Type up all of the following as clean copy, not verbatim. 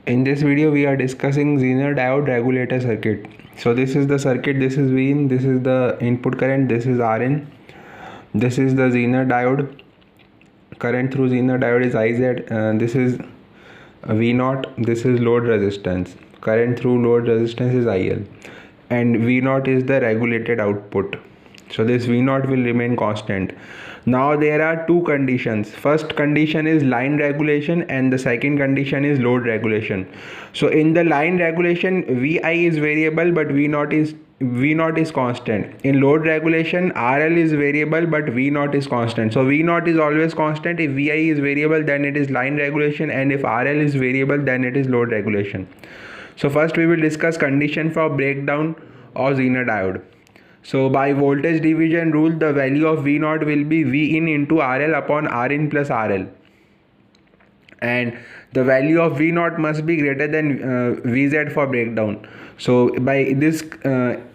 In this video we are discussing Zener diode regulator circuit. So this is the circuit, this is Vin, this is the input current, this is Rn, this is the Zener diode. Current through Zener diode is IZ, this is V0, this is load resistance. Current through load resistance is IL, and V0 is the regulated output. So this V0 will remain constant. Now there are two conditions. First condition is line regulation and the second condition is load regulation. So in the line regulation, Vi is variable but V0 is constant. In load regulation, RL is variable but V0 is constant. So V0 is always constant. If Vi is variable, then it is line regulation, and if RL is variable, then it is load regulation. So first we will discuss condition for breakdown of Zener diode. So by voltage division rule, the value of V0 will be Vin into RL upon Rin plus RL, and the value of V0 must be greater than Vz for breakdown. So by this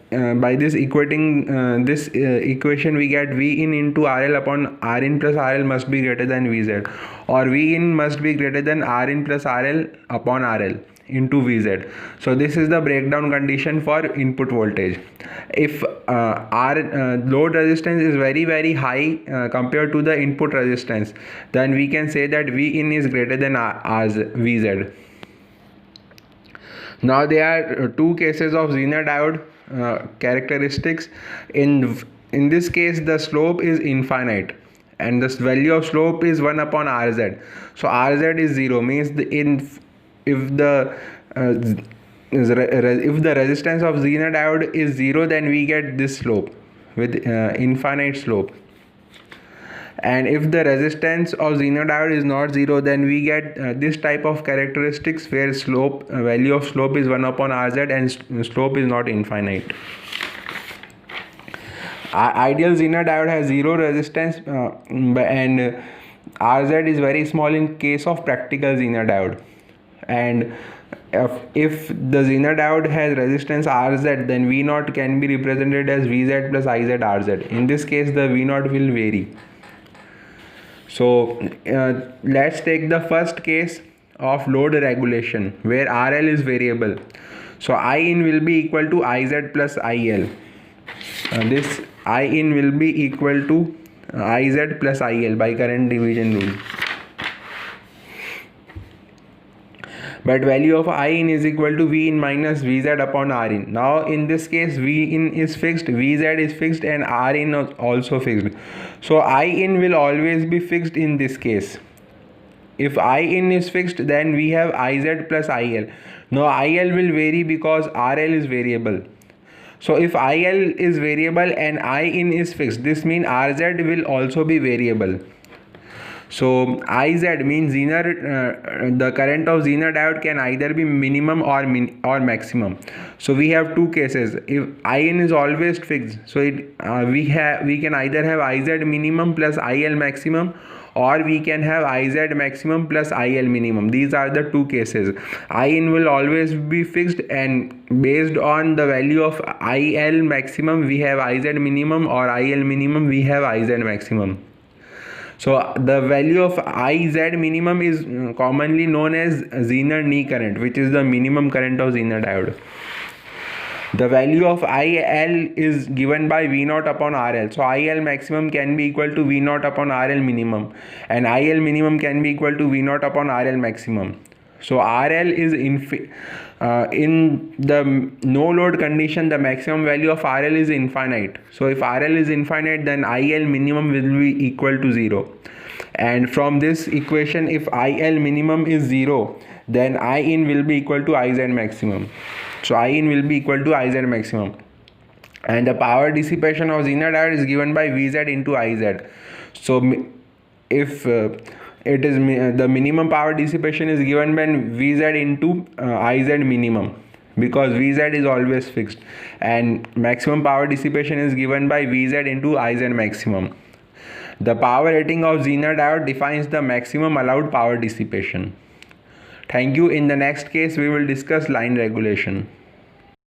equating this equation, we get Vin into RL upon Rin plus RL must be greater than Vz, or Vin must be greater than Rin plus RL upon RL into Vz. So this is the breakdown condition for input voltage. If our load resistance is very high compared to the input resistance, then we can say that Vin is greater than Vz. Now there are two cases of Zener diode characteristics. In this case, the slope is infinite and the value of slope is 1 upon Rz. So Rz is 0, means if the resistance of Zener diode is 0, then we get this slope with infinite slope. And if the resistance of Zener diode is not 0, then we get this type of characteristics where value of slope is 1 upon Rz and slope is not infinite. Ideal Zener diode has 0 resistance and Rz is very small in case of practical Zener diode. And if the Zener diode has resistance Rz, then V0 can be represented as Vz plus Iz Rz. In this case, the V0 will vary. So let's take the first case of load regulation where RL is variable. So In will be equal to Iz plus IL. This In will be equal to Iz plus IL by current division rule. But value of In is equal to Vin minus Vz upon Rin. Now in this case, Vin is fixed, Vz is fixed, and Rin is also fixed. So In will always be fixed in this case. If In is fixed, then we have Iz plus IL. Now IL will vary because RL is variable. So if IL is variable and In is fixed, this means Rz will also be variable. So Iz means the current of Zener diode can either be minimum or maximum. So we have two cases. If In is always fixed, so we can either have Iz minimum plus IL maximum, or we can have Iz maximum plus IL minimum. These are the two cases. In will always be fixed, and based on the value of IL maximum we have Iz minimum, or IL minimum we have Iz maximum. So the value of Iz minimum is commonly known as Zener knee current, which is the minimum current of Zener diode. The value of IL is given by V0 upon RL. So IL maximum can be equal to V0 upon RL minimum, and IL minimum can be equal to V0 upon RL maximum. So RL is in the no load condition, the maximum value of RL is infinite. So if RL is infinite, then IL minimum will be equal to 0. And from this equation, if IL minimum is 0, then In will be equal to Iz maximum. So In will be equal to Iz maximum. And the power dissipation of Zener diode is given by Vz into Iz. So if it is the minimum power dissipation is given by Vz into Iz minimum, because Vz is always fixed, and maximum power dissipation is given by Vz into Iz maximum. The power rating of Zener diode defines the maximum allowed power dissipation. Thank you. In the next case, we will discuss line regulation.